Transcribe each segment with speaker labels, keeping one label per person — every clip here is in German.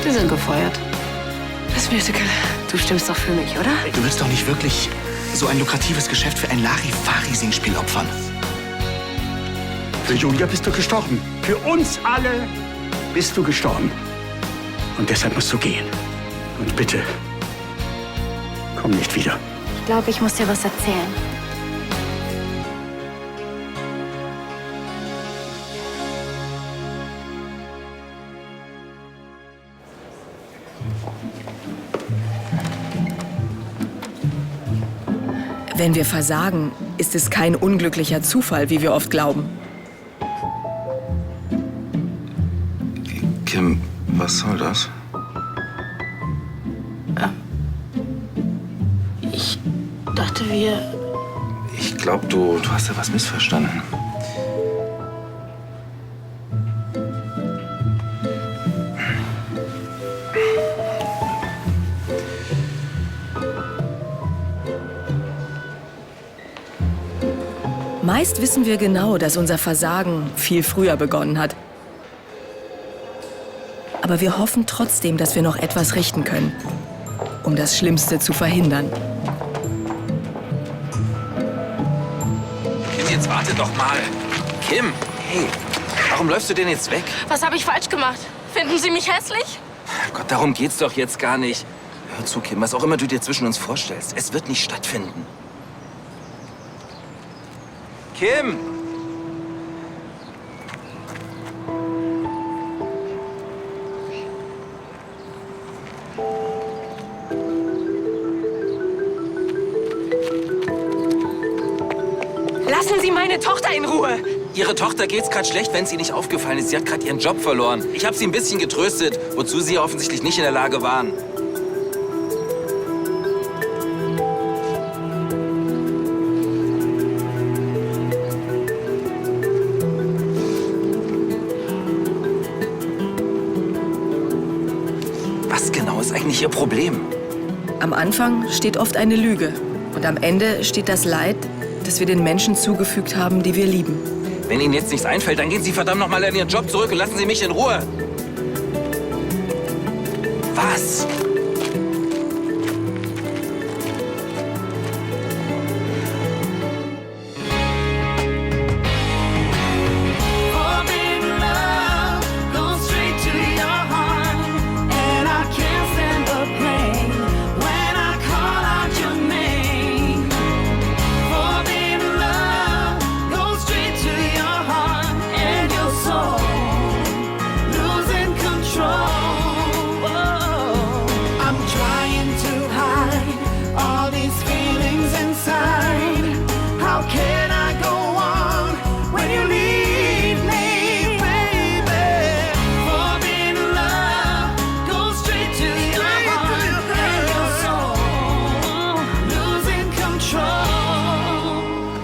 Speaker 1: Sie sind gefeuert. Das Musical. Du stimmst doch für mich, oder?
Speaker 2: Du willst doch nicht wirklich so ein lukratives Geschäft für ein Larifari-Singspiel opfern.
Speaker 3: Für Julia bist du gestorben. Für uns alle bist du gestorben. Und deshalb musst du gehen. Und bitte, komm nicht wieder.
Speaker 4: Ich glaube, ich muss dir was erzählen.
Speaker 5: Wenn wir versagen, ist es kein unglücklicher Zufall, wie wir oft glauben.
Speaker 6: Kim, was soll das?
Speaker 1: Ich dachte, wir...
Speaker 6: Ich glaube, du hast ja was missverstanden.
Speaker 5: Meist wissen wir genau, dass unser Versagen viel früher begonnen hat. Aber wir hoffen trotzdem, dass wir noch etwas richten können, um das Schlimmste zu verhindern.
Speaker 6: Kim, jetzt warte doch mal. Kim, hey, warum läufst du denn jetzt weg?
Speaker 1: Was habe ich falsch gemacht? Finden Sie mich hässlich?
Speaker 6: Gott, darum geht's doch jetzt gar nicht. Hör zu, Kim, was auch immer du dir zwischen uns vorstellst, es wird nicht stattfinden. Kim!
Speaker 1: Lassen Sie meine Tochter in Ruhe!
Speaker 6: Ihre Tochter geht's gerade schlecht, wenn es ihr nicht aufgefallen ist. Sie hat gerade ihren Job verloren. Ich habe sie ein bisschen getröstet, wozu Sie offensichtlich nicht in der Lage waren. Was genau ist eigentlich Ihr Problem?
Speaker 5: Am Anfang steht oft eine Lüge. Und am Ende steht das Leid, das wir den Menschen zugefügt haben, die wir lieben.
Speaker 6: Wenn Ihnen jetzt nichts einfällt, dann gehen Sie verdammt noch mal an Ihren Job zurück und lassen Sie mich in Ruhe. Was?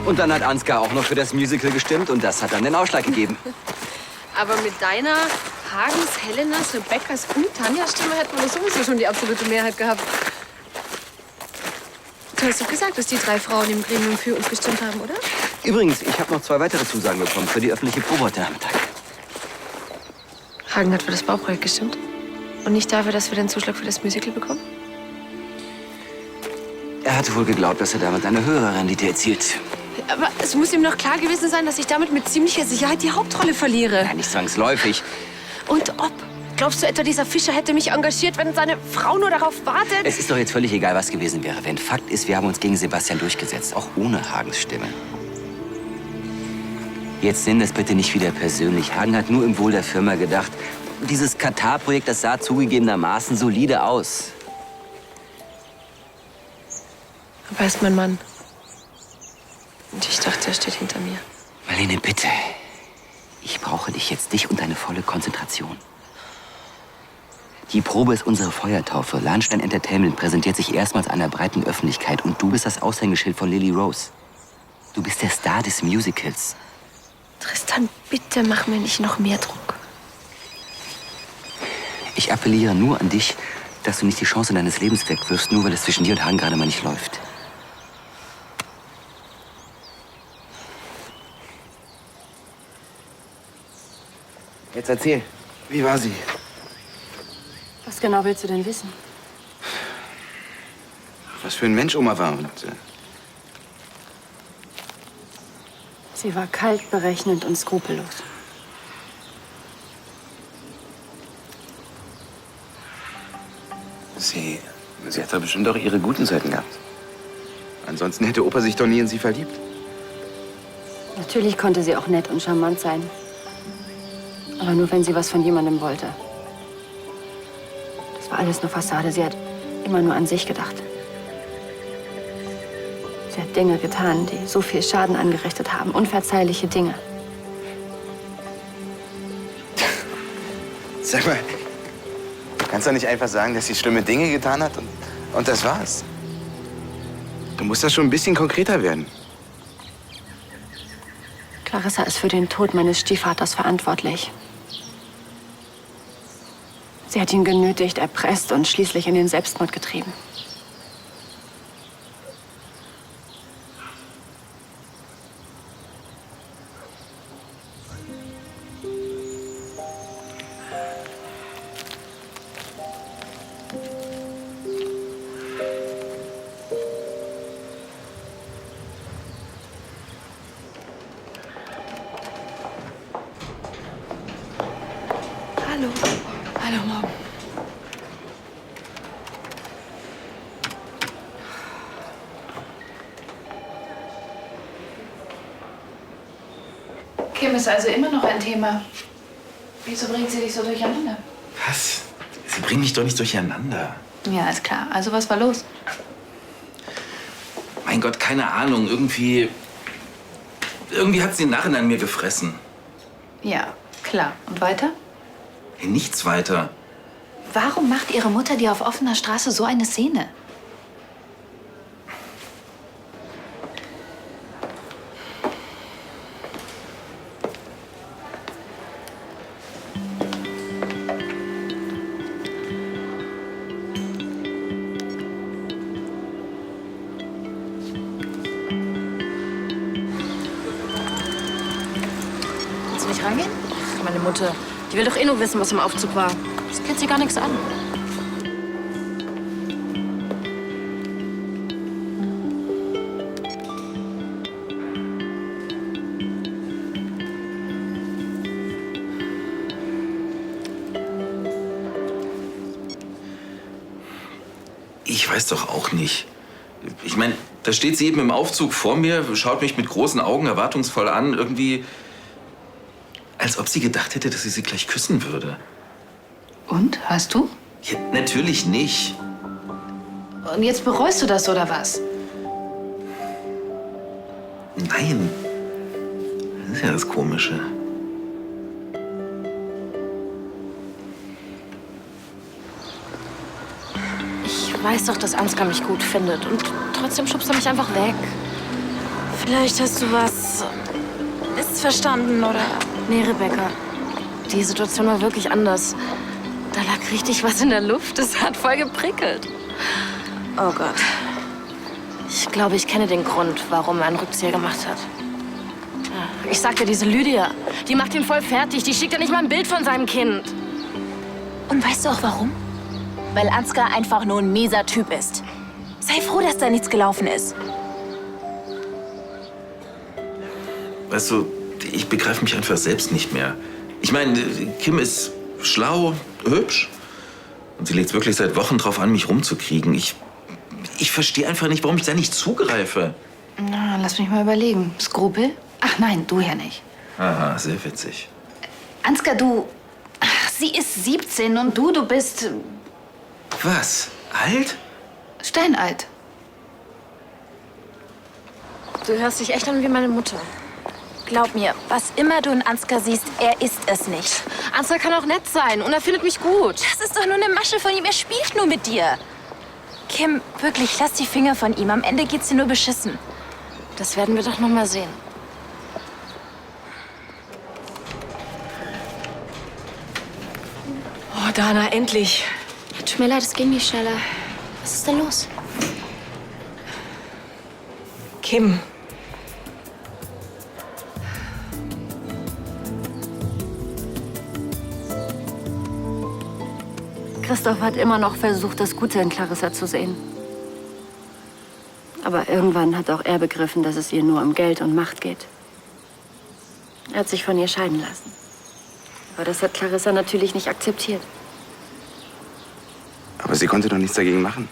Speaker 7: Und dann hat Ansgar auch noch für das Musical gestimmt und das hat dann den Ausschlag gegeben.
Speaker 8: Aber mit deiner Hagens, Helenas, Rebekkas und Tanjas Stimme hätten wir sowieso schon die absolute Mehrheit gehabt. Du hast doch gesagt, dass die 3 Frauen im Gremium für uns gestimmt haben, oder?
Speaker 7: Übrigens, ich habe noch 2 weitere Zusagen bekommen für die öffentliche Probe heute Nachmittag.
Speaker 8: Hagen hat für das Bauprojekt gestimmt. Und nicht dafür, dass wir den Zuschlag für das Musical bekommen?
Speaker 7: Er hatte wohl geglaubt, dass er damit eine höhere Rendite erzielt.
Speaker 8: Aber es muss ihm doch klar gewesen sein, dass ich damit mit ziemlicher Sicherheit die Hauptrolle verliere.
Speaker 7: Ja, nicht zwangsläufig.
Speaker 8: Und ob? Glaubst du etwa, dieser Fischer hätte mich engagiert, wenn seine Frau nur darauf wartet?
Speaker 7: Es ist doch jetzt völlig egal, was gewesen wäre. Wenn Fakt ist, wir haben uns gegen Sebastian durchgesetzt, auch ohne Hagens Stimme. Jetzt nimm das bitte nicht wieder persönlich. Hagen hat nur im Wohl der Firma gedacht. Dieses Katar-Projekt, das sah zugegebenermaßen solide aus.
Speaker 8: Aber er ist mein Mann. Und ich dachte, er steht hinter mir.
Speaker 7: Marlene, bitte. Ich brauche dich und deine volle Konzentration. Die Probe ist unsere Feuertaufe. Lahnstein Entertainment präsentiert sich erstmals einer breiten Öffentlichkeit. Und du bist das Aushängeschild von Lily Rose. Du bist der Star des Musicals.
Speaker 8: Tristan, bitte mach mir nicht noch mehr Druck.
Speaker 7: Ich appelliere nur an dich, dass du nicht die Chance deines Lebens wegwirfst, nur weil es zwischen dir und Hagen gerade mal nicht läuft.
Speaker 6: Jetzt erzähl. Wie war sie?
Speaker 4: Was genau willst du denn wissen?
Speaker 7: Was für ein Mensch Oma war. Und,
Speaker 4: Sie war kalt, berechnend und skrupellos.
Speaker 7: Sie hat doch bestimmt auch ihre guten Seiten gehabt. Ansonsten hätte Opa sich doch nie in sie verliebt.
Speaker 4: Natürlich konnte sie auch nett und charmant sein. Aber nur, wenn sie was von jemandem wollte. Das war alles nur Fassade. Sie hat immer nur an sich gedacht. Sie hat Dinge getan, die so viel Schaden angerichtet haben. Unverzeihliche Dinge.
Speaker 7: Sag mal, du kannst doch nicht einfach sagen, dass sie schlimme Dinge getan hat und das war's. Du musst das schon ein bisschen konkreter werden.
Speaker 4: Clarissa ist für den Tod meines Stiefvaters verantwortlich. Sie hat ihn genötigt, erpresst und schließlich in den Selbstmord getrieben.
Speaker 1: Hallo. Hallo, Mom.
Speaker 9: Kim ist also immer noch ein Thema. Wieso bringt sie dich so durcheinander?
Speaker 6: Was? Sie bringen mich doch nicht durcheinander.
Speaker 9: Ja, ist klar. Also was war los?
Speaker 6: Mein Gott, keine Ahnung. Irgendwie hat sie einen Narren an mir gefressen.
Speaker 9: Ja, klar. Und weiter?
Speaker 6: Hey, nichts weiter.
Speaker 9: Warum macht ihre Mutter dir auf offener Straße so eine Szene?
Speaker 8: Willst du nicht rangehen? Meine Mutter, die will doch eh nur wissen, was im Aufzug war. Das geht sie gar nichts an.
Speaker 6: Ich weiß doch auch nicht. Ich meine, da steht sie eben im Aufzug vor mir, schaut mich mit großen Augen erwartungsvoll an. Irgendwie, als ob sie gedacht hätte, dass ich sie gleich küssen würde.
Speaker 9: Und? Hast du?
Speaker 6: Ja, natürlich nicht.
Speaker 9: Und jetzt bereust du das, oder was?
Speaker 6: Nein. Das ist ja das Komische.
Speaker 8: Ich weiß doch, dass Ansgar mich gut findet. Und trotzdem schubst er mich einfach weg. Vielleicht hast du was missverstanden, oder? Nee, Rebecca. Die Situation war wirklich anders. Da lag richtig was in der Luft. Es hat voll geprickelt. Oh Gott. Ich glaube, ich kenne den Grund, warum er einen Rückzieher gemacht hat. Ja, ich sagte, diese Lydia, die macht ihn voll fertig. Die schickt ja nicht mal ein Bild von seinem Kind.
Speaker 10: Und weißt du auch warum? Weil Ansgar einfach nur ein mieser Typ ist. Sei froh, dass da nichts gelaufen ist.
Speaker 6: Weißt du, ich begreife mich einfach selbst nicht mehr. Ich meine, Kim ist schlau, hübsch. Und sie legt wirklich seit Wochen drauf an, mich rumzukriegen. Ich verstehe einfach nicht, warum ich da nicht zugreife.
Speaker 9: Na, lass mich mal überlegen. Skrupel? Ach nein, du ja nicht.
Speaker 6: Aha, sehr witzig.
Speaker 9: Ansgar, du... Ach, sie ist 17 und du bist...
Speaker 6: Was? Alt?
Speaker 9: steinalt.
Speaker 8: Du hörst dich echt an wie meine Mutter.
Speaker 10: Glaub mir, was immer du in Ansgar siehst, er ist es nicht.
Speaker 8: Ansgar kann auch nett sein und er findet mich gut.
Speaker 10: Das ist doch nur eine Masche von ihm. Er spielt nur mit dir. Kim, wirklich, lass die Finger von ihm. Am Ende geht's dir nur beschissen.
Speaker 8: Das werden wir doch noch mal sehen.
Speaker 5: Oh, Dana, endlich.
Speaker 4: Tut mir leid, es ging nicht schneller. Was ist denn los?
Speaker 5: Kim.
Speaker 4: Christoph hat immer noch versucht, das Gute in Clarissa zu sehen. Aber irgendwann hat auch er begriffen, dass es ihr nur um Geld und Macht geht. Er hat sich von ihr scheiden lassen. Aber das hat Clarissa natürlich nicht akzeptiert.
Speaker 7: Aber sie konnte doch nichts dagegen machen.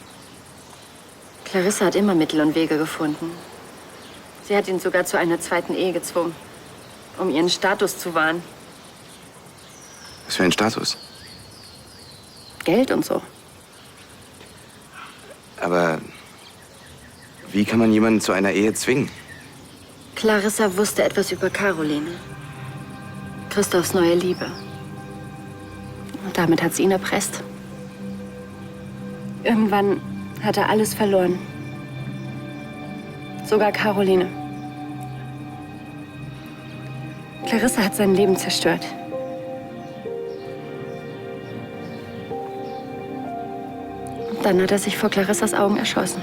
Speaker 4: Clarissa hat immer Mittel und Wege gefunden. Sie hat ihn sogar zu einer zweiten Ehe gezwungen, um ihren Status zu wahren.
Speaker 7: Was für ein Status?
Speaker 4: Geld und so.
Speaker 7: Aber wie kann man jemanden zu einer Ehe zwingen?
Speaker 4: Clarissa wusste etwas über Caroline. Christophs neue Liebe. Und damit hat sie ihn erpresst. Irgendwann hat er alles verloren. Sogar Caroline. Clarissa hat sein Leben zerstört. Und dann hat er sich vor Clarissas Augen erschossen.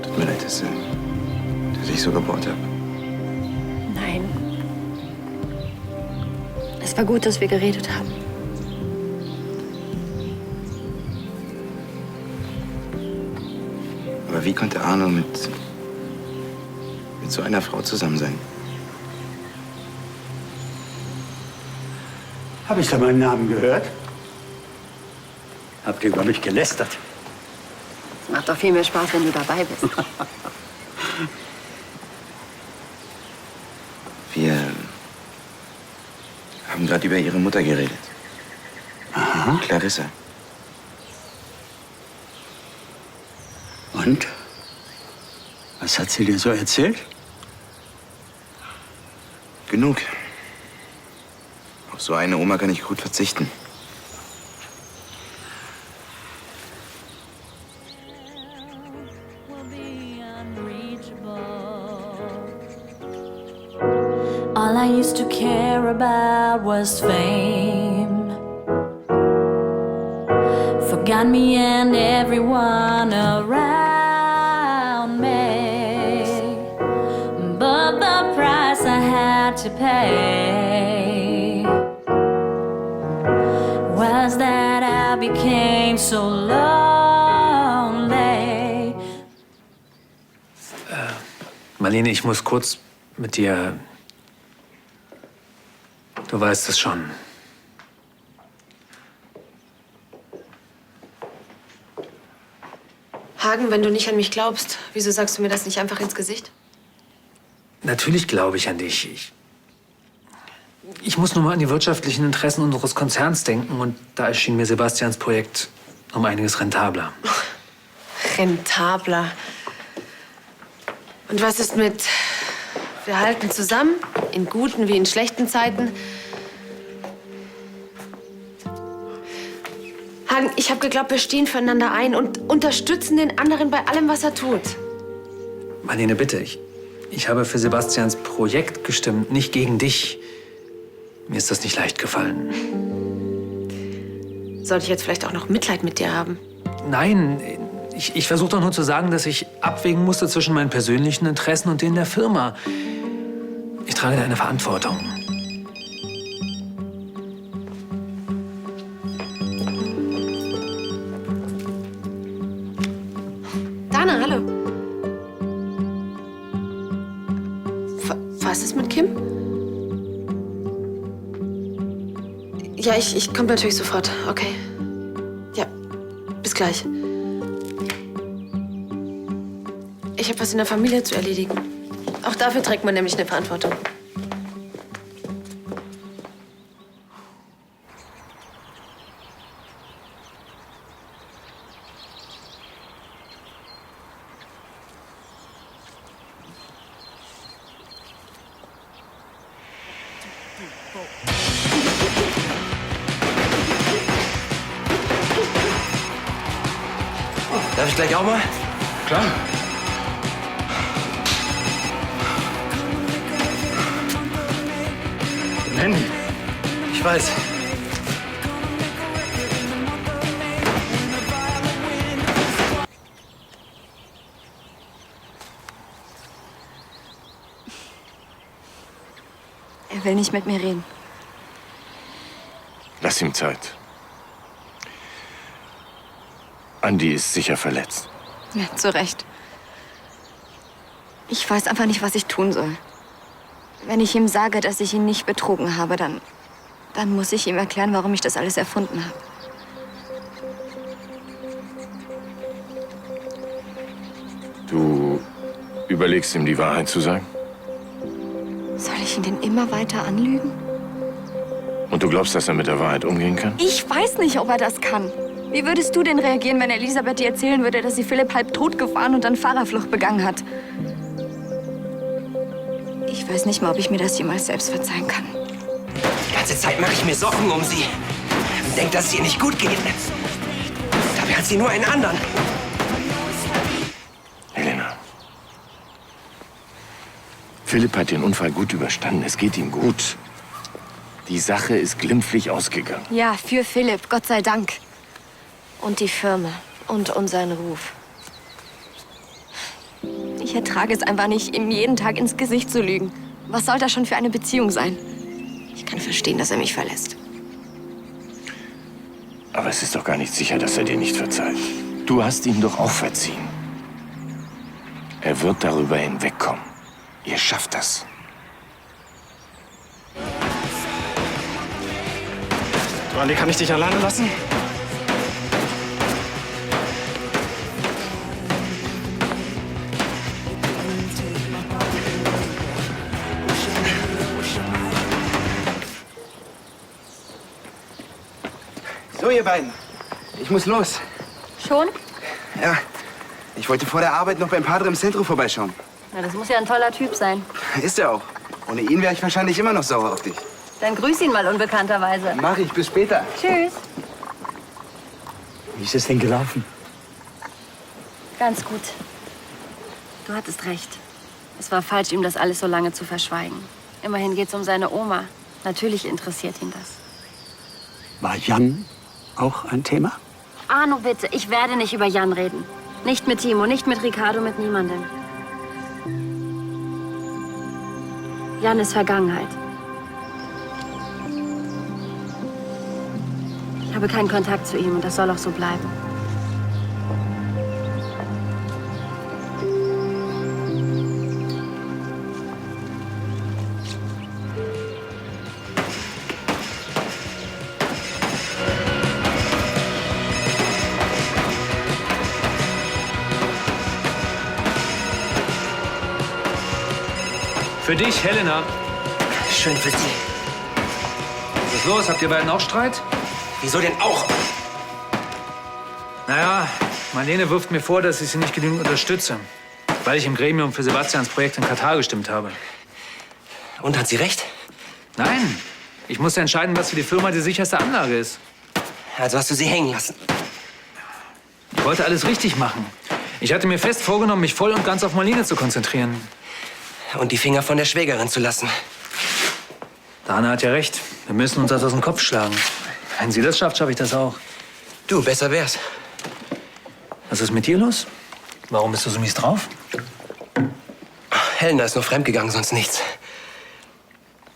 Speaker 7: Tut mir leid, dass ich so gebohrt habe.
Speaker 4: Nein. Es war gut, dass wir geredet haben.
Speaker 7: Aber wie konnte Arno mit so einer Frau zusammen sein?
Speaker 3: Habe ich da meinen Namen gehört? Habt ihr über mich gelästert?
Speaker 4: Es macht doch viel mehr Spaß, wenn du dabei bist.
Speaker 7: Wir haben gerade über ihre Mutter geredet.
Speaker 3: Aha.
Speaker 7: Clarissa.
Speaker 3: Und? Was hat sie dir so erzählt?
Speaker 7: Genug. Auf so eine Oma kann ich gut verzichten.
Speaker 11: All I used to care about was fame. Forgot me and everyone around me. But the price I had to pay was that I became so lonely.
Speaker 12: Marlene, ich muss kurz mit dir. Du weißt es schon.
Speaker 1: Hagen, wenn du nicht an mich glaubst, wieso sagst du mir das nicht einfach ins Gesicht?
Speaker 12: Natürlich glaube ich an dich. Ich muss nur mal an die wirtschaftlichen Interessen unseres Konzerns denken. Und da erschien mir Sebastians Projekt um einiges rentabler.
Speaker 1: Rentabler. Und was ist mit wir halten zusammen, in guten wie in schlechten Zeiten? Hagen, ich habe geglaubt, wir stehen füreinander ein und unterstützen den anderen bei allem, was er tut.
Speaker 12: Marlene, bitte. Ich habe für Sebastians Projekt gestimmt, nicht gegen dich. Mir ist das nicht leicht gefallen.
Speaker 1: Sollte ich jetzt vielleicht auch noch Mitleid mit dir haben?
Speaker 12: Nein, ich versuche doch nur zu sagen, dass ich abwägen musste zwischen meinen persönlichen Interessen und denen der Firma. Ich trage da eine Verantwortung.
Speaker 1: Dana, hallo. Was ist mit Kim? Ja, ich komme natürlich sofort. Okay. Ja, bis gleich. Ich habe was in der Familie zu erledigen. Auch dafür trägt man nämlich eine Verantwortung.
Speaker 2: Darf ich gleich auch mal?
Speaker 12: Klar.
Speaker 3: Handy.
Speaker 12: Ich weiß.
Speaker 4: will nicht mit mir reden.
Speaker 13: Lass ihm Zeit. Andi ist sicher verletzt.
Speaker 4: Ja, zu Recht. Ich weiß einfach nicht, was ich tun soll. Wenn ich ihm sage, dass ich ihn nicht betrogen habe, dann muss ich ihm erklären, warum ich das alles erfunden habe.
Speaker 13: Du überlegst ihm, die Wahrheit zu sagen?
Speaker 4: Soll ich ihn denn immer weiter anlügen?
Speaker 13: Und du glaubst, dass er mit der Wahrheit umgehen kann?
Speaker 4: Ich weiß nicht, ob er das kann. Wie würdest du denn reagieren, wenn Elisabeth dir erzählen würde, dass sie Philipp halb tot gefahren und dann Fahrerflucht begangen hat? Ich weiß nicht mal, ob ich mir das jemals selbst verzeihen kann.
Speaker 14: Die ganze Zeit mache ich mir Sorgen um sie. Und denke, dass es ihr nicht gut geht. Dabei hat sie nur einen anderen.
Speaker 13: Helena. Philipp hat den Unfall gut überstanden. Es geht ihm gut. Die Sache ist glimpflich ausgegangen.
Speaker 4: Ja, für Philipp, Gott sei Dank.
Speaker 8: Und die Firma und unseren Ruf.
Speaker 4: Ich ertrage es einfach nicht, ihm jeden Tag ins Gesicht zu lügen. Was soll das schon für eine Beziehung sein? Ich kann verstehen, dass er mich verlässt.
Speaker 13: Aber es ist doch gar nicht sicher, dass er dir nicht verzeiht. Du hast ihm doch auch verziehen. Er wird darüber hinwegkommen. Ihr schafft das.
Speaker 2: Du, Andi, kann ich dich alleine lassen?
Speaker 14: So, ihr beiden. Ich muss los.
Speaker 4: Schon?
Speaker 14: Ja. Ich wollte vor der Arbeit noch beim Padre im Centro vorbeischauen.
Speaker 4: Na, das muss ja ein toller Typ sein.
Speaker 14: Ist er auch. Ohne ihn wäre ich wahrscheinlich immer noch sauer auf dich.
Speaker 4: Dann grüß ihn mal unbekannterweise.
Speaker 14: Mach ich. Bis später.
Speaker 4: Tschüss.
Speaker 3: Wie ist es denn gelaufen?
Speaker 4: Ganz gut. Du hattest recht. Es war falsch, ihm das alles so lange zu verschweigen. Immerhin geht's um seine Oma. Natürlich interessiert ihn das.
Speaker 3: War Jan auch ein Thema?
Speaker 4: Arno, bitte, ich werde nicht über Jan reden. Nicht mit Timo, nicht mit Ricardo, mit niemandem. Jan ist Vergangenheit. Ich habe keinen Kontakt zu ihm und das soll auch so bleiben.
Speaker 12: Für dich, Helena.
Speaker 14: Schön für Sie.
Speaker 12: Was ist los? Habt ihr beiden auch Streit?
Speaker 14: Wieso denn auch?
Speaker 12: Naja, Marlene wirft mir vor, dass ich sie nicht genügend unterstütze, weil ich im Gremium für Sebastians Projekt in Katar gestimmt habe.
Speaker 14: Und hat sie recht?
Speaker 12: Nein. Ich musste entscheiden, was für die Firma die sicherste Anlage ist.
Speaker 14: Also hast du sie hängen lassen?
Speaker 12: Ich wollte alles richtig machen. Ich hatte mir fest vorgenommen, mich voll und ganz auf Marlene zu konzentrieren.
Speaker 14: Und die Finger von der Schwägerin zu lassen.
Speaker 12: Dana hat ja recht. Wir müssen uns das aus dem Kopf schlagen. Wenn sie das schafft, schaffe ich das auch.
Speaker 14: Du, besser wär's.
Speaker 12: Was ist mit dir los? Warum bist du so mies drauf?
Speaker 14: Helena ist nur fremdgegangen, sonst nichts.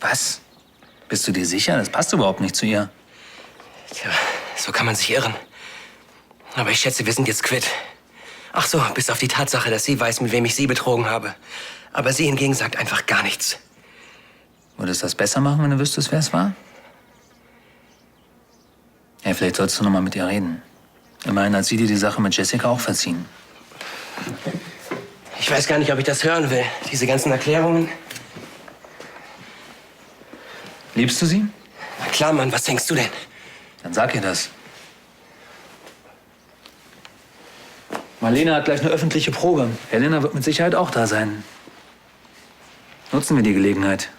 Speaker 12: Was? Bist du dir sicher? Das passt überhaupt nicht zu ihr.
Speaker 14: Tja, so kann man sich irren. Aber ich schätze, wir sind jetzt quitt. Ach so, bis auf die Tatsache, dass sie weiß, mit wem ich sie betrogen habe. Aber sie hingegen sagt einfach gar nichts.
Speaker 12: Würdest du das besser machen, wenn du wüsstest, wer es war? Ja, vielleicht sollst du noch mal mit ihr reden. Immerhin hat sie dir die Sache mit Jessica auch verziehen.
Speaker 14: Ich weiß gar nicht, ob ich das hören will. Diese ganzen Erklärungen.
Speaker 12: Liebst du sie?
Speaker 14: Na klar, Mann, was denkst du denn?
Speaker 12: Dann sag ihr das. Marlene hat gleich eine öffentliche Probe. Helena wird mit Sicherheit auch da sein. Nutzen wir die Gelegenheit.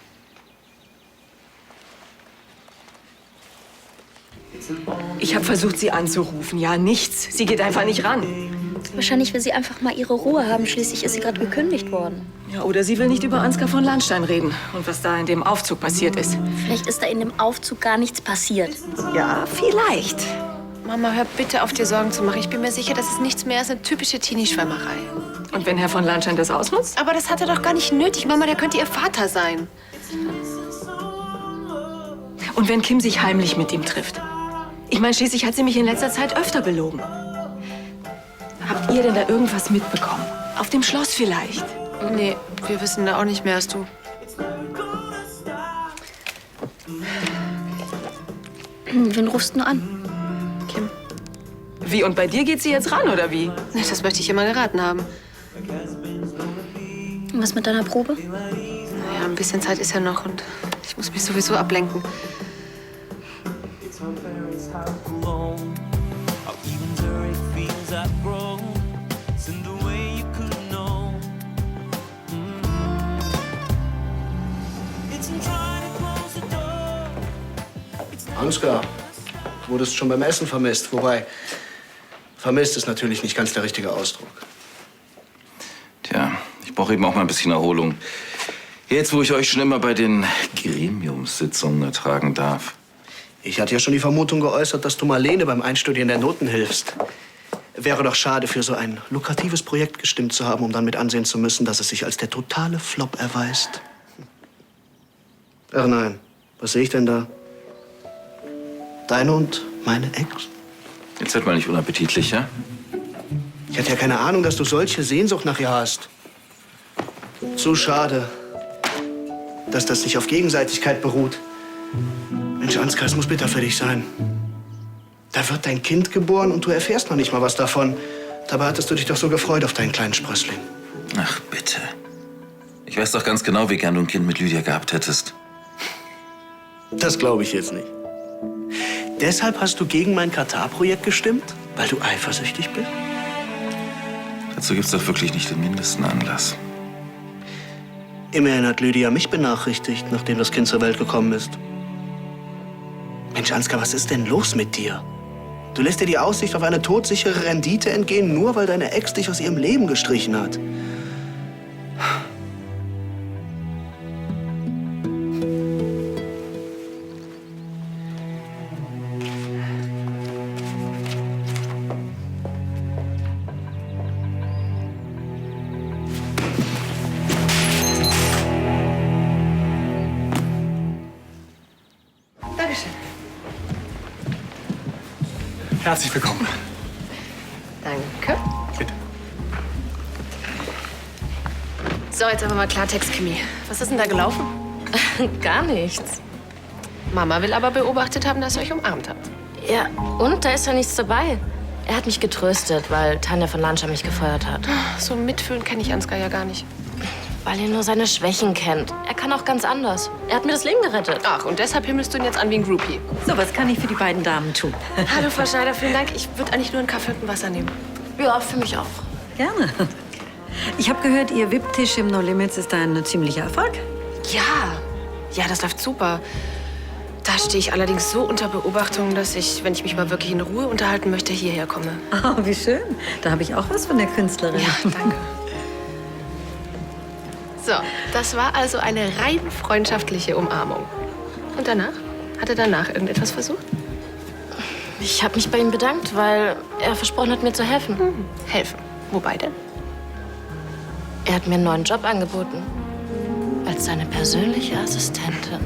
Speaker 5: Ich habe versucht, sie anzurufen. Ja, nichts. Sie geht einfach nicht ran.
Speaker 10: Wahrscheinlich will sie einfach mal ihre Ruhe haben. Schließlich ist sie gerade gekündigt worden.
Speaker 5: Ja, oder sie will nicht über Ansgar von Landstein reden und was da in dem Aufzug passiert ist.
Speaker 10: Vielleicht ist da in dem Aufzug gar nichts passiert.
Speaker 5: Ja, vielleicht.
Speaker 1: Mama, hör bitte auf, dir Sorgen zu machen. Ich bin mir sicher, das ist nichts mehr als eine typische Teenie-Schwärmerei.
Speaker 5: Und wenn Herr von Landstein das ausnutzt?
Speaker 1: Aber das hat er doch gar nicht nötig. Mama, der könnte ihr Vater sein.
Speaker 5: Und wenn Kim sich heimlich mit ihm trifft? Ich meine, schließlich hat sie mich in letzter Zeit öfter belogen. Habt ihr denn da irgendwas mitbekommen? Auf dem Schloss vielleicht?
Speaker 1: Nee, wir wissen da auch nicht mehr als du.
Speaker 9: Wen rufst du an?
Speaker 1: Kim.
Speaker 5: Wie, und bei dir geht sie jetzt ran, oder wie?
Speaker 1: Nee, das möchte ich immer geraten haben.
Speaker 9: Und was mit deiner Probe?
Speaker 1: Naja, ein bisschen Zeit ist ja noch und ich muss mich sowieso ablenken.
Speaker 15: Ansgar, du wurdest schon beim Essen vermisst. Wobei, vermisst ist natürlich nicht ganz der richtige Ausdruck.
Speaker 6: Tja, ich brauche eben auch mal ein bisschen Erholung. Jetzt, wo ich euch schon immer bei den Gremiumssitzungen ertragen darf.
Speaker 15: Ich hatte ja schon die Vermutung geäußert, dass du Marlene beim Einstudieren der Noten hilfst. Wäre doch schade, für so ein lukratives Projekt gestimmt zu haben, um dann mit ansehen zu müssen, dass es sich als der totale Flop erweist. Ach nein, was sehe ich denn da? Deine und meine Ex?
Speaker 6: Jetzt wird mal nicht unappetitlich, ja?
Speaker 15: Ich hatte ja keine Ahnung, dass du solche Sehnsucht nach ihr hast. So schade, dass das nicht auf Gegenseitigkeit beruht. Mensch, Ansgar, es muss bitter für dich sein. Da wird dein Kind geboren und du erfährst noch nicht mal was davon. Dabei hattest du dich doch so gefreut auf deinen kleinen Sprössling.
Speaker 6: Ach, bitte. Ich weiß doch ganz genau, wie gern du ein Kind mit Lydia gehabt hättest.
Speaker 15: Das glaube ich jetzt nicht. Deshalb hast du gegen mein Katar-Projekt gestimmt? Weil du eifersüchtig bist?
Speaker 6: Dazu gibt's doch wirklich nicht den mindesten Anlass.
Speaker 15: Immerhin hat Lydia mich benachrichtigt, nachdem das Kind zur Welt gekommen ist. Mensch, Ansgar, was ist denn los mit dir? Du lässt dir die Aussicht auf eine todsichere Rendite entgehen, nur weil deine Ex dich aus ihrem Leben gestrichen hat.
Speaker 1: Dankeschön.
Speaker 3: Herzlich willkommen.
Speaker 1: Danke.
Speaker 3: Bitte.
Speaker 1: So, jetzt aber mal Klartext, Kimi. Was ist denn da gelaufen?
Speaker 8: Gar nichts.
Speaker 1: Mama will aber beobachtet haben, dass ihr euch umarmt habt.
Speaker 8: Ja, und da ist ja nichts dabei. Er hat mich getröstet, weil Tanja von Lanscha mich gefeuert hat.
Speaker 1: So mitfühlen kenne ich Ansgar ja gar nicht.
Speaker 8: Weil er nur seine Schwächen kennt. Er kann auch ganz anders. Er hat mir das Leben gerettet.
Speaker 1: Ach, und deshalb himmelst du ihn jetzt an wie ein Groupie.
Speaker 16: So, was kann ich für die beiden Damen tun?
Speaker 1: Hallo, Frau Schneider, vielen Dank. Ich würde eigentlich nur einen Kaffee und ein Wasser nehmen.
Speaker 8: Ja, für mich auch.
Speaker 16: Gerne. Ich habe gehört, Ihr VIP-Tisch im No Limits ist ein ziemlicher Erfolg.
Speaker 1: Ja, das läuft super. Da stehe ich allerdings so unter Beobachtung, dass ich, wenn ich mich mal wirklich in Ruhe unterhalten möchte, hierher komme.
Speaker 16: Ah, wie schön. Da habe ich auch was von der Künstlerin.
Speaker 1: Ja, danke. So, das war also eine rein freundschaftliche Umarmung. Und danach? Hat er danach irgendetwas versucht?
Speaker 8: Ich habe mich bei ihm bedankt, weil er versprochen hat, mir zu helfen.
Speaker 1: Helfen? Wobei denn?
Speaker 8: Er hat mir einen neuen Job angeboten. Als seine persönliche Assistentin.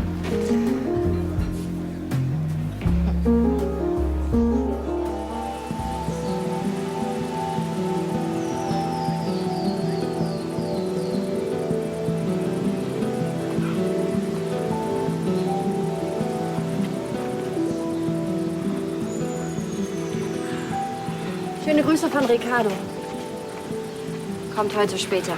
Speaker 4: Schöne Grüße von Ricardo. Kommt heute später.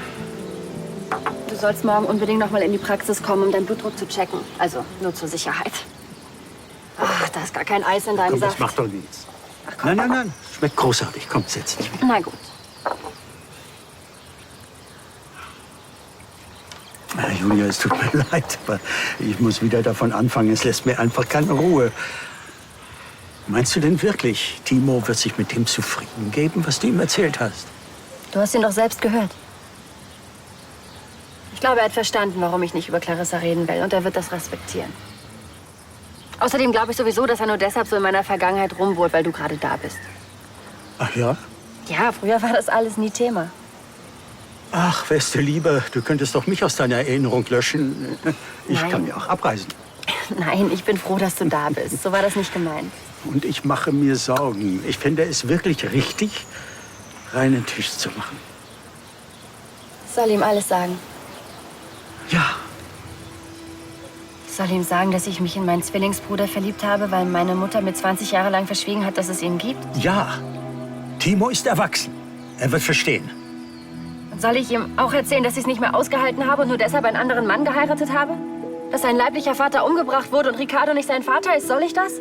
Speaker 4: Du sollst morgen unbedingt noch mal in die Praxis kommen, um deinen Blutdruck zu checken. Also nur zur Sicherheit. Ach, da ist gar kein Eis in deinem
Speaker 3: Komm, das
Speaker 16: Saft.
Speaker 3: macht doch nichts. Nein. Schmeckt großartig. Komm, setz dich.
Speaker 4: Na gut.
Speaker 3: Julia, es tut mir leid, aber ich muss wieder davon anfangen. Es lässt mir einfach keine Ruhe. Meinst du denn wirklich, Timo wird sich mit dem zufrieden geben, was du ihm erzählt hast?
Speaker 4: Du hast ihn doch selbst gehört. Ich glaube, er hat verstanden, warum ich nicht über Clarissa reden will. Und er wird das respektieren. Außerdem glaube ich sowieso, dass er nur deshalb so in meiner Vergangenheit rumwohnt, weil du gerade da bist.
Speaker 3: Ach ja?
Speaker 4: Ja, früher war das alles nie Thema.
Speaker 3: Ach, wärst du lieber, du könntest doch mich aus deiner Erinnerung löschen. Ich
Speaker 4: Nein.
Speaker 3: kann ja auch abreisen.
Speaker 4: Nein, ich bin froh, dass du da bist. So war das nicht gemeint.
Speaker 3: Und ich mache mir Sorgen. Ich finde es wirklich richtig, reinen Tisch zu machen.
Speaker 4: Soll ihm alles sagen?
Speaker 3: Ja.
Speaker 4: Soll ihm sagen, dass ich mich in meinen Zwillingsbruder verliebt habe, weil meine Mutter mir 20 Jahre lang verschwiegen hat, dass es ihn gibt?
Speaker 3: Ja. Timo ist erwachsen. Er wird verstehen.
Speaker 4: Und soll ich ihm auch erzählen, dass ich es nicht mehr ausgehalten habe und nur deshalb einen anderen Mann geheiratet habe? Dass sein leiblicher Vater umgebracht wurde und Ricardo nicht sein Vater ist? Soll ich das?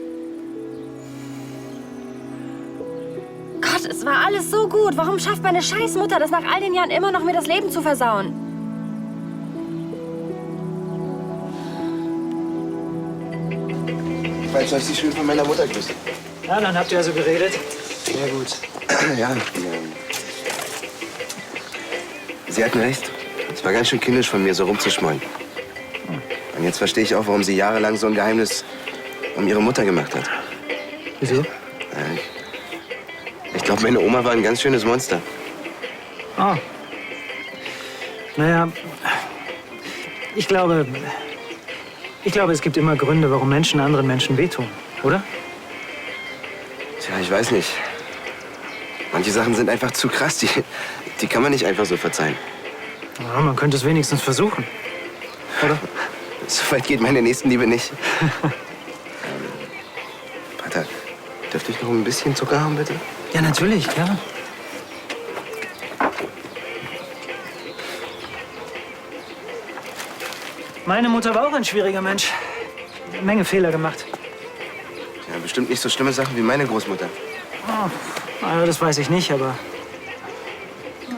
Speaker 4: Gott, es war alles so gut. Warum schafft meine Scheißmutter das nach all den Jahren immer noch, mir das Leben zu versauen?
Speaker 17: Falls soll ich Sie schön von meiner Mutter grüßen?
Speaker 12: Ja, dann habt ihr also geredet. Sehr gut.
Speaker 17: Ja, Sie hatten recht. Es war ganz schön kindisch von mir, so rumzuschmollen. Und jetzt verstehe ich auch, warum sie jahrelang so ein Geheimnis um ihre Mutter gemacht hat.
Speaker 12: Wieso?
Speaker 17: Ich glaube, meine Oma war ein ganz schönes Monster.
Speaker 12: Ah. Naja, ich glaube, es gibt immer Gründe, warum Menschen anderen Menschen wehtun, oder?
Speaker 17: Tja, ich weiß nicht. Manche Sachen sind einfach zu krass, die kann man nicht einfach so verzeihen.
Speaker 12: Ja, man könnte es wenigstens versuchen, oder?
Speaker 17: So weit geht meine Nächstenliebe nicht. Pater, dürfte ich noch ein bisschen Zucker haben, bitte?
Speaker 12: Ja, natürlich, klar. Meine Mutter war auch ein schwieriger Mensch. Eine Menge Fehler gemacht.
Speaker 17: Ja, bestimmt nicht so schlimme Sachen wie meine Großmutter.
Speaker 12: Oh, naja, das weiß ich nicht, aber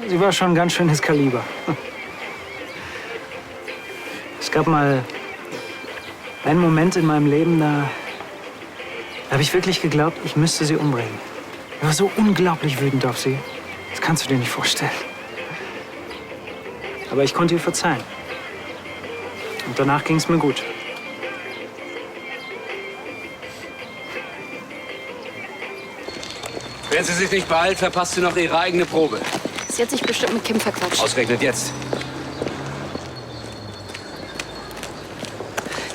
Speaker 12: sie war schon ein ganz schönes Kaliber. Es gab mal einen Moment in meinem Leben, da habe ich wirklich geglaubt, ich müsste sie umbringen. Ich war so unglaublich wütend auf sie. Das kannst du dir nicht vorstellen. Aber ich konnte ihr verzeihen. Und danach ging es mir gut.
Speaker 18: Wenn sie sich nicht beeilt, verpasst sie noch ihre eigene Probe.
Speaker 8: Sie hat sich bestimmt mit Kim verquatscht.
Speaker 18: Ausgerechnet jetzt.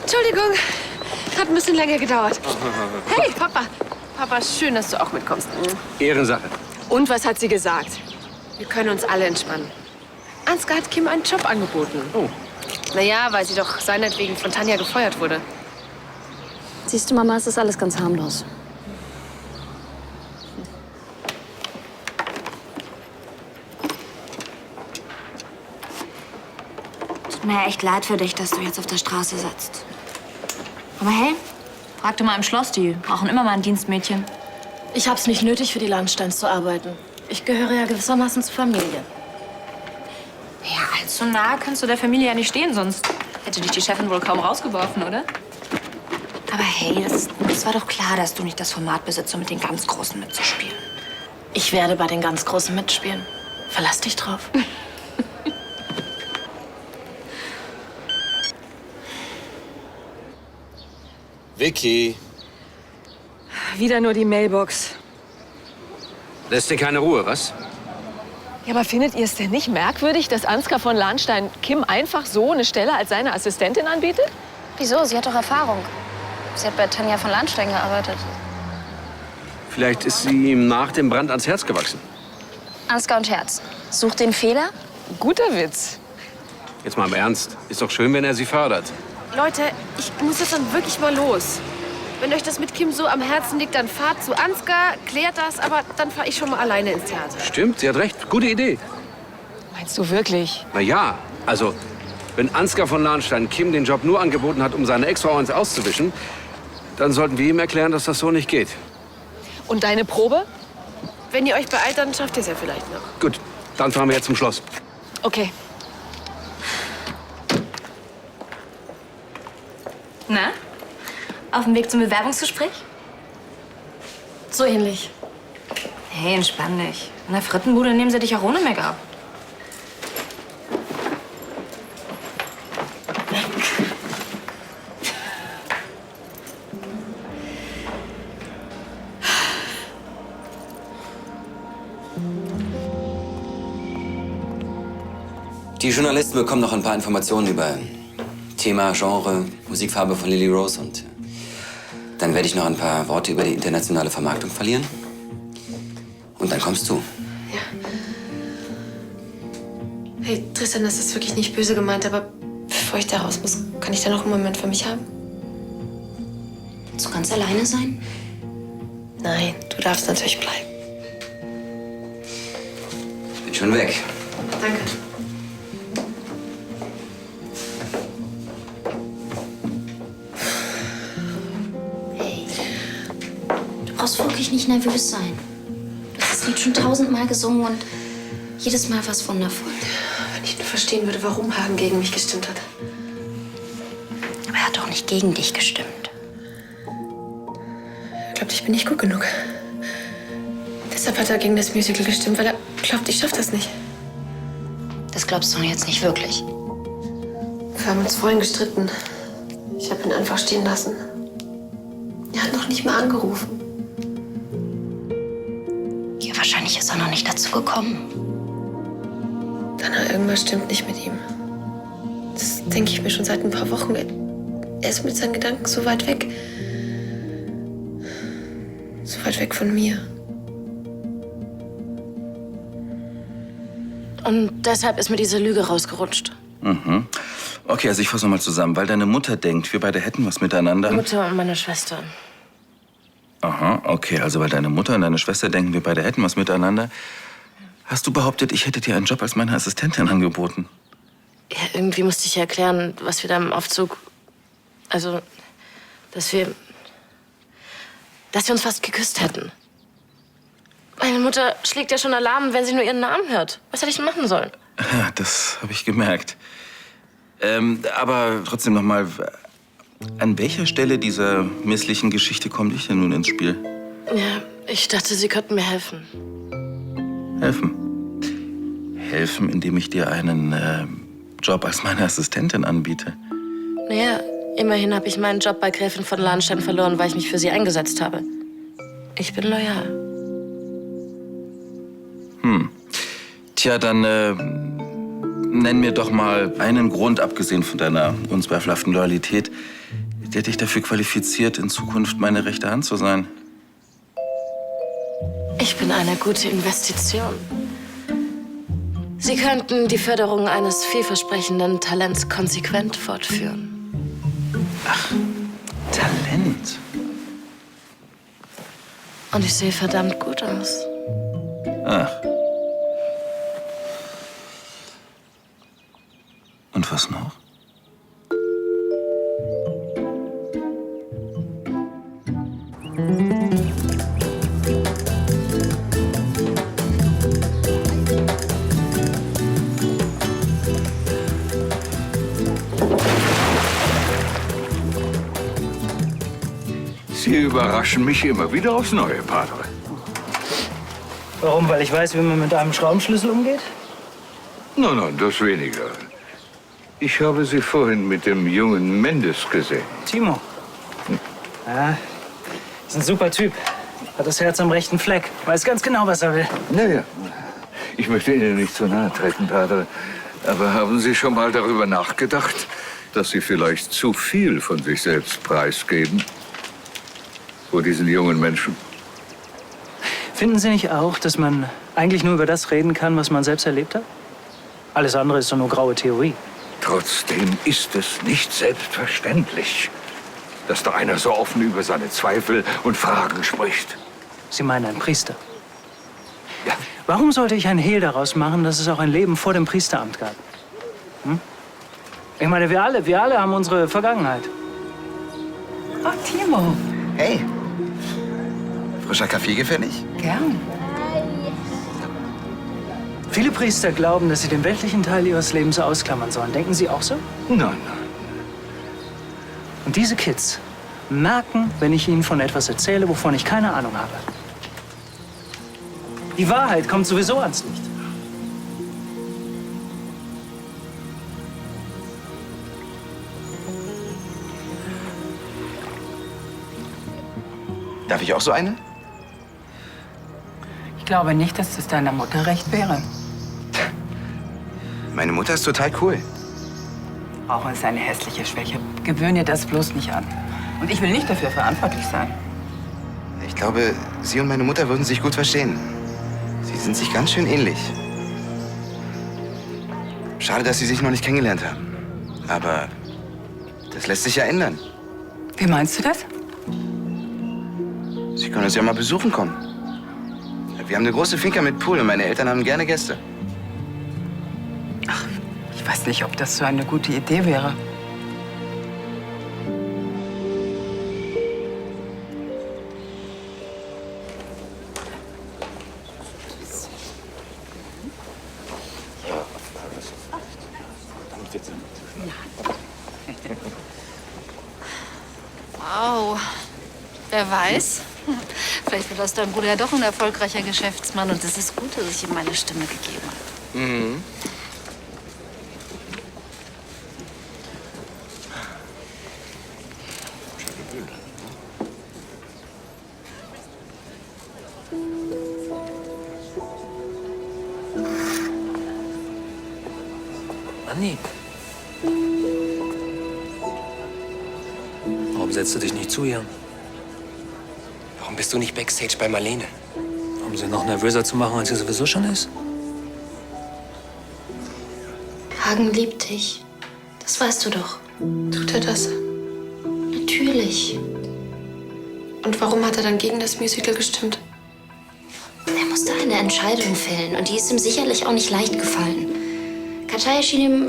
Speaker 1: Entschuldigung, hat ein bisschen länger gedauert. Hey, Papa. Papa, schön, dass du auch mitkommst.
Speaker 18: Ehrensache.
Speaker 1: Und was hat sie gesagt? Wir können uns alle entspannen. Ansgar hat Kim einen Job angeboten.
Speaker 18: Oh.
Speaker 1: Naja, weil sie doch seinetwegen von Tanja gefeuert wurde.
Speaker 8: Siehst du, Mama, es ist alles ganz harmlos.
Speaker 9: Tut mir echt leid für dich, dass du jetzt auf der Straße sitzt. Aber hey, frag doch mal im Schloss, die brauchen immer mal ein Dienstmädchen.
Speaker 8: Ich hab's nicht nötig, für die Landsteins zu arbeiten. Ich gehöre ja gewissermaßen zur Familie.
Speaker 9: Ja, allzu nah kannst du der Familie ja nicht stehen, sonst hätte dich die Chefin wohl kaum rausgeworfen, oder? Aber hey, das war doch klar, dass du nicht das Format besitzt, um mit den ganz Großen mitzuspielen.
Speaker 8: Ich werde bei den ganz Großen mitspielen. Verlass dich drauf.
Speaker 18: Vicky,
Speaker 5: Wieder nur die Mailbox.
Speaker 18: lässt dir keine Ruhe, was?
Speaker 5: Ja, aber findet ihr es denn nicht merkwürdig, dass Ansgar von Lahnstein Kim einfach so eine Stelle als seine Assistentin anbietet?
Speaker 9: Wieso? Sie hat doch Erfahrung. Sie hat bei Tanja von Lahnstein gearbeitet.
Speaker 18: Vielleicht ist sie ihm nach dem Brand ans Herz gewachsen.
Speaker 9: Ansgar und Herz. Sucht den Fehler?
Speaker 5: Guter Witz.
Speaker 18: Jetzt mal im Ernst. Ist doch schön, wenn er sie fördert.
Speaker 1: Leute, ich muss jetzt dann wirklich mal los. Wenn euch das mit Kim so am Herzen liegt, dann fahrt zu Ansgar, klärt das, aber dann fahre ich schon mal alleine ins Theater.
Speaker 18: Stimmt, sie hat recht. Gute Idee.
Speaker 5: Meinst du wirklich?
Speaker 18: Na ja, also, wenn Ansgar von Lahnstein Kim den Job nur angeboten hat, um seine Ex-Frau ins Auszuwischen, dann sollten wir ihm erklären, dass das so nicht geht.
Speaker 5: Und deine Probe?
Speaker 1: Wenn ihr euch beeilt, dann schafft ihr es ja vielleicht noch.
Speaker 18: Gut, dann fahren wir jetzt zum Schloss.
Speaker 5: Okay.
Speaker 9: Na? Auf dem Weg zum Bewerbungsgespräch?
Speaker 8: So ähnlich.
Speaker 9: Hey, entspann dich. In der Frittenbude nehmen sie dich auch ohne Make-up.
Speaker 7: Die Journalisten bekommen noch ein paar Informationen über Thema, Genre, Musikfarbe von Lily Rose und dann werde ich noch ein paar Worte über die internationale Vermarktung verlieren. Und dann kommst du.
Speaker 1: Hey, Tristan, das ist wirklich nicht böse gemeint, aber bevor ich da raus muss, kann ich da noch einen Moment für mich haben?
Speaker 8: Willst du ganz alleine sein?
Speaker 1: Nein, du darfst natürlich bleiben.
Speaker 7: Bin schon weg.
Speaker 1: Danke.
Speaker 8: Du brauchst wirklich nicht nervös sein. Du hast das Lied schon 1000-mal gesungen und jedes Mal war es wundervoll.
Speaker 1: Wenn ich nur verstehen würde, warum Hagen gegen mich gestimmt hat.
Speaker 8: Aber er hat doch nicht gegen dich gestimmt.
Speaker 1: Er glaubt, ich bin nicht gut genug. Deshalb hat er gegen das Musical gestimmt, weil er glaubt, ich schaff das nicht.
Speaker 8: Das glaubst du doch jetzt nicht wirklich.
Speaker 1: Wir haben uns vorhin gestritten. Ich habe ihn einfach stehen lassen. Er hat noch nicht mal angerufen.
Speaker 8: Ja, wahrscheinlich ist er noch nicht dazu gekommen.
Speaker 1: Dana, irgendwas stimmt nicht mit ihm. Das denke ich mir schon seit ein paar Wochen. Er ist mit seinen Gedanken so weit weg. So weit weg von mir.
Speaker 10: Und deshalb ist mir diese Lüge rausgerutscht.
Speaker 6: Mhm. Okay, also ich fasse noch mal zusammen. Weil deine Mutter denkt, wir beide hätten was miteinander.
Speaker 10: Mutter und meine Schwester.
Speaker 6: Aha, okay, also weil deine Mutter und deine Schwester denken, wir beide hätten was miteinander, hast du behauptet, ich hätte dir einen Job als meine Assistentin angeboten.
Speaker 10: Ja, irgendwie musste ich erklären, was wir da im Aufzug... Also, dass wir uns fast geküsst hätten. Meine Mutter schlägt ja schon Alarm, wenn sie nur ihren Namen hört. Was hätte ich denn machen sollen?
Speaker 6: Ja, das habe ich gemerkt. Aber trotzdem noch mal, an welcher Stelle dieser misslichen Geschichte komme ich denn nun ins Spiel?
Speaker 10: Ja, ich dachte, Sie könnten mir helfen.
Speaker 6: Helfen? Helfen, indem ich dir einen Job als meine Assistentin anbiete.
Speaker 10: Naja, immerhin habe ich meinen Job bei Gräfin von Lahnstein verloren, weil ich mich für sie eingesetzt habe. Ich bin loyal.
Speaker 6: Tja, dann nenn mir doch mal einen Grund, abgesehen von deiner unzweifelhaften Loyalität, der dich dafür qualifiziert, in Zukunft meine rechte Hand zu sein.
Speaker 10: Ich bin eine gute Investition. Sie könnten die Förderung eines vielversprechenden Talents konsequent fortführen.
Speaker 6: Ach, Talent.
Speaker 10: Und ich sehe verdammt gut aus.
Speaker 6: Ach. Und was noch?
Speaker 19: Sie überraschen mich immer wieder aufs Neue, Padre.
Speaker 12: Warum? Weil ich weiß, wie man mit einem Schraubenschlüssel umgeht?
Speaker 19: Nein, das weniger. Ich habe Sie vorhin mit dem jungen Mendes gesehen.
Speaker 12: Timo. Ja, ist ein super Typ. Hat das Herz am rechten Fleck. Weiß ganz genau, was er will.
Speaker 19: Naja, ich möchte Ihnen nicht zu nahe treten, Padre. Aber haben Sie schon mal darüber nachgedacht, dass Sie vielleicht zu viel von sich selbst preisgeben? Vor diesen jungen Menschen?
Speaker 12: Finden Sie nicht auch, dass man eigentlich nur über das reden kann, was man selbst erlebt hat? Alles andere ist doch nur graue Theorie.
Speaker 19: Trotzdem ist es nicht selbstverständlich, dass da einer so offen über seine Zweifel und Fragen spricht.
Speaker 12: Sie meinen einen Priester? Ja. Warum sollte ich ein Hehl daraus machen, dass es auch ein Leben vor dem Priesteramt gab? Hm? Ich meine, wir alle haben unsere Vergangenheit.
Speaker 2: Oh, Timo. Hey. Frischer Kaffee gefällig?
Speaker 12: Gern. Viele Priester glauben, dass sie den weltlichen Teil ihres Lebens ausklammern sollen. Denken Sie auch so?
Speaker 19: Nein.
Speaker 12: Und diese Kids merken, wenn ich ihnen von etwas erzähle, wovon ich keine Ahnung habe. Die Wahrheit kommt sowieso ans Licht.
Speaker 2: Darf ich auch so eine?
Speaker 20: Ich glaube nicht, dass es deiner Mutter recht wäre.
Speaker 2: Meine Mutter ist total cool.
Speaker 20: Rauchen ist eine hässliche Schwäche. Gewöhn dir das bloß nicht an. Und ich will nicht dafür verantwortlich sein.
Speaker 17: Ich glaube, Sie und meine Mutter würden sich gut verstehen. Sie sind sich ganz schön ähnlich. Schade, dass Sie sich noch nicht kennengelernt haben. Aber das lässt sich ja ändern.
Speaker 20: Wie meinst du das?
Speaker 17: Sie können uns ja mal besuchen kommen. Wir haben eine große Finca mit Pool und meine Eltern haben gerne Gäste.
Speaker 20: Ich weiß nicht, ob das so eine gute Idee wäre.
Speaker 8: Wow. Wer weiß? Vielleicht wird aus deinem Bruder ja doch ein erfolgreicher Geschäftsmann. Und es ist gut, dass ich ihm meine Stimme gegeben habe.
Speaker 17: Mhm.
Speaker 14: Anni. Warum setzt du dich nicht zu ihr? Warum bist du nicht backstage bei Marlene?
Speaker 12: Um sie noch nervöser zu machen, als sie sowieso schon ist?
Speaker 8: Hagen liebt dich. Das weißt du doch.
Speaker 1: Tut er das?
Speaker 8: Natürlich.
Speaker 1: Und warum hat er dann gegen das Musical gestimmt?
Speaker 8: Er musste eine Entscheidung fällen. Und die ist ihm sicherlich auch nicht leicht gefallen. Katja schien ihm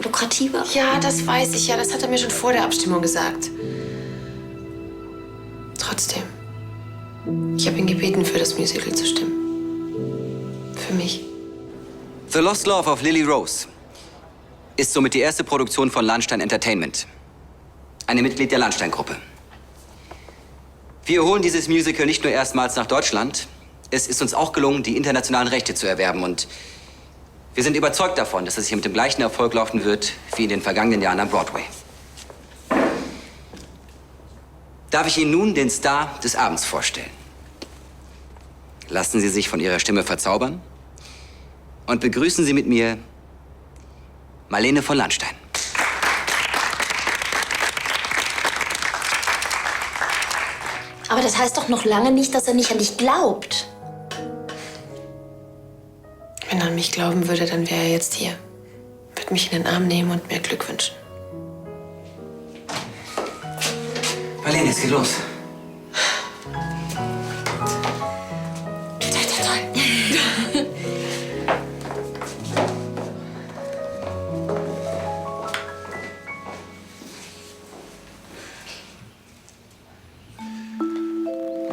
Speaker 8: lukrativer.
Speaker 1: Ja, das weiß ich ja. Das hat er mir schon vor der Abstimmung gesagt. Trotzdem. Ich habe ihn gebeten, für das Musical zu stimmen. Für mich.
Speaker 7: The Lost Love of Lily Rose ist somit die erste Produktion von Lahnstein Entertainment. Eine Mitglied der Lahnstein-Gruppe. Wir holen dieses Musical nicht nur erstmals nach Deutschland. Es ist uns auch gelungen, die internationalen Rechte zu erwerben. Und wir sind überzeugt davon, dass es hier mit dem gleichen Erfolg laufen wird wie in den vergangenen Jahren am Broadway. Darf ich Ihnen nun den Star des Abends vorstellen? Lassen Sie sich von Ihrer Stimme verzaubern und begrüßen Sie mit mir Marlene von Lahnstein.
Speaker 8: Aber das heißt doch noch lange nicht, dass er nicht an dich glaubt.
Speaker 1: Wenn er an mich glauben würde, dann wäre er jetzt hier. Würde mich in den Arm nehmen und mir Glück wünschen.
Speaker 7: Marlene, es geht los.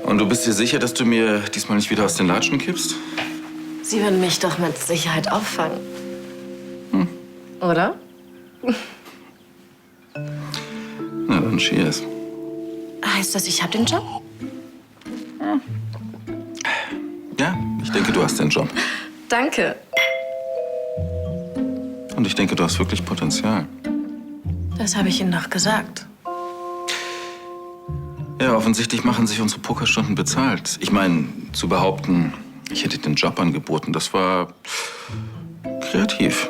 Speaker 6: Und du bist dir sicher, dass du mir diesmal nicht wieder aus den Latschen kippst?
Speaker 10: Sie würden mich doch mit Sicherheit auffangen. Oder?
Speaker 6: Na dann, cheers.
Speaker 10: Heißt das, ich habe den Job?
Speaker 6: Ja, ich denke, du hast den Job.
Speaker 10: Danke.
Speaker 6: Und ich denke, du hast wirklich Potenzial.
Speaker 10: Das habe ich Ihnen doch gesagt.
Speaker 6: Ja, offensichtlich machen sich unsere Pokerstunden bezahlt. Ich meine, zu behaupten, ich hätte den Job angeboten, das war kreativ.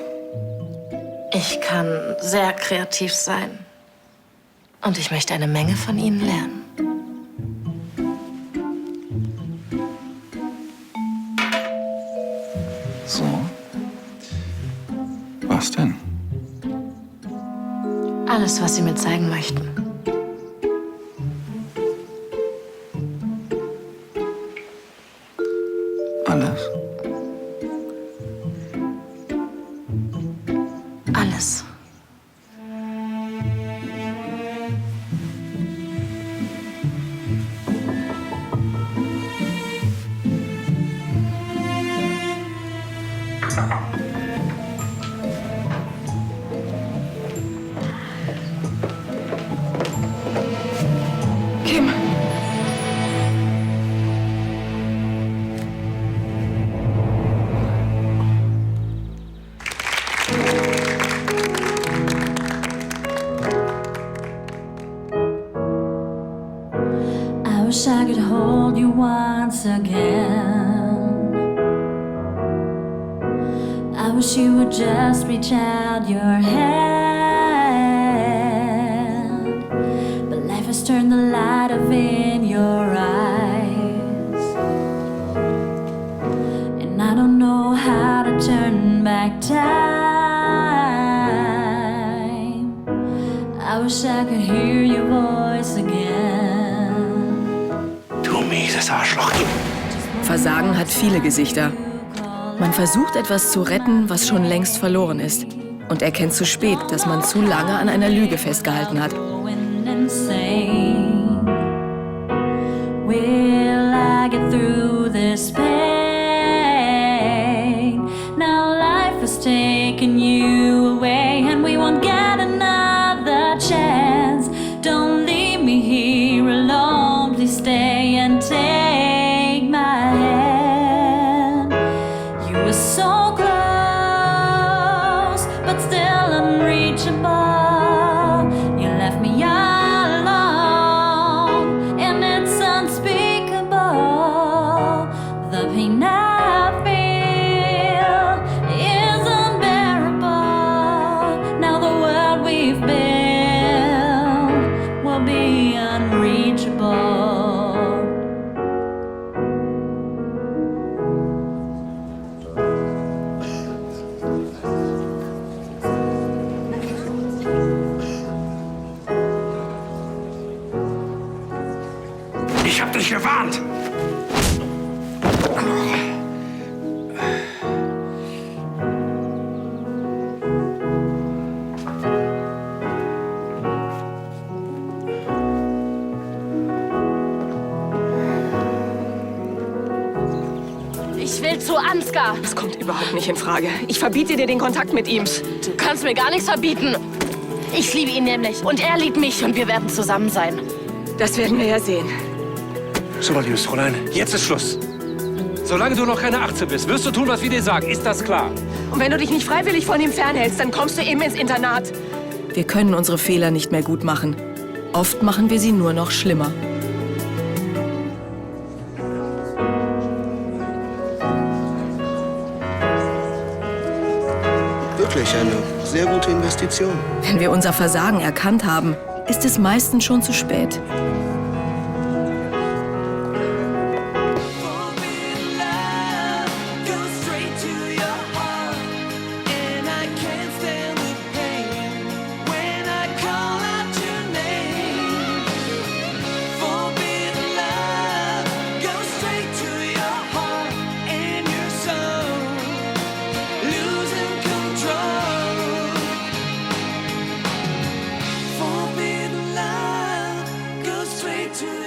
Speaker 10: Ich kann sehr kreativ sein. Und ich möchte eine Menge von Ihnen lernen.
Speaker 6: So. Was denn?
Speaker 10: Alles, was Sie mir zeigen möchten.
Speaker 6: Alles?
Speaker 10: Alles.
Speaker 20: Kim.
Speaker 11: I wish I could hold you once again. I wish you would just reach out your hand. like time. I wish I could hear your voice again.
Speaker 15: Du mieses Arschloch.
Speaker 5: Versagen hat viele Gesichter. Man versucht etwas zu retten, was schon längst verloren ist. Und erkennt zu spät, dass man zu lange an einer Lüge festgehalten hat.
Speaker 11: Insane. Will I get through this pain? Now life has taken you away, and we won't get another chance. Don't leave me here alone. Please stay and take my hand. You were so close, but still unreachable. You left me alone, and it's unspeakable. The pain I feel is unbearable. Now the world we've built will be unreachable.
Speaker 18: Ich hab dich gewarnt!
Speaker 10: Ich will zu Ansgar.
Speaker 5: Das kommt überhaupt nicht in Frage. Ich verbiete dir den Kontakt mit ihm.
Speaker 10: Du kannst mir gar nichts verbieten. Ich liebe ihn nämlich. Und er liebt mich. Und wir werden zusammen sein.
Speaker 5: Das werden wir ja sehen.
Speaker 18: So, liebes Fräulein, jetzt ist Schluss. Solange du noch keine 18 bist, wirst du tun, was wir dir sagen. Ist das klar?
Speaker 5: Und wenn du dich nicht freiwillig von ihm fernhältst, dann kommst du eben ins Internat. Wir können unsere Fehler nicht mehr gut machen. Oft machen wir sie nur noch schlimmer.
Speaker 15: Wirklich eine sehr gute Investition.
Speaker 5: Wenn wir unser Versagen erkannt haben, ist es meistens schon zu spät.
Speaker 11: To